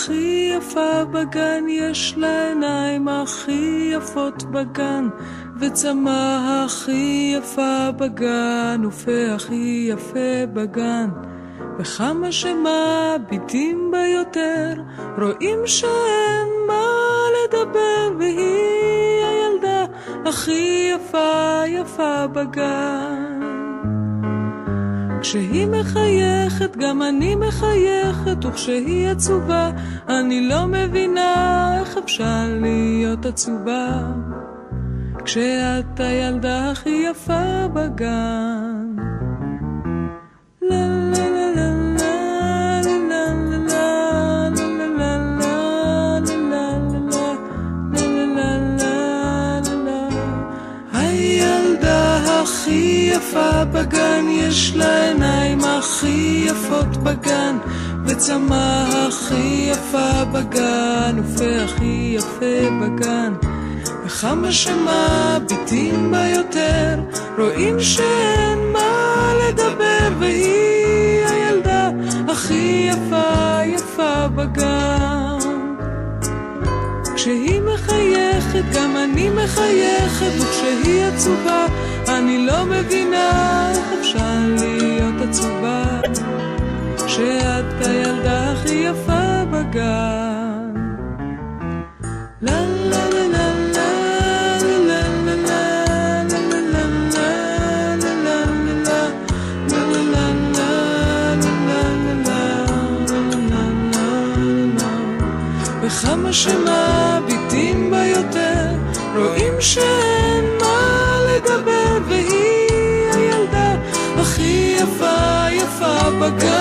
הכי יפה בגן, יש לה עיניים הכי יפות בגן, וצמא הכי יפה בגן, ופה הכי יפה בגן. וכמה שמביטים בה יותר, רואים שאין מה לדבר, והיא הילדה הכי יפה יפה בגן. כשהיא מחייכת גם אני מחייכת, וכשהיא עצובה אני לא מבינה איך אפשר להיות עצובה כשאת הילדה הכי יפה בגן. הכי יפה בגן, יש לה עיניים הכי יפות בגן, וצמא הכי יפה בגן, ופה הכי יפה בגן. וכמה שמביטים בה יותר, רואים שאין מה לדבר, והיא הילדה הכי יפה יפה בגן. כשהיא מחייכת גם אני מחייכת, וכשהיא עצובה אני לא מבינה איך אפשר להיות עצובה כשאת הילדה הכי יפה בגן. לה לה לה לה וכמה שמביטים בה יותר, רואים שאין מה לדבר, והיא הילדה הכי יפה יפה בגן.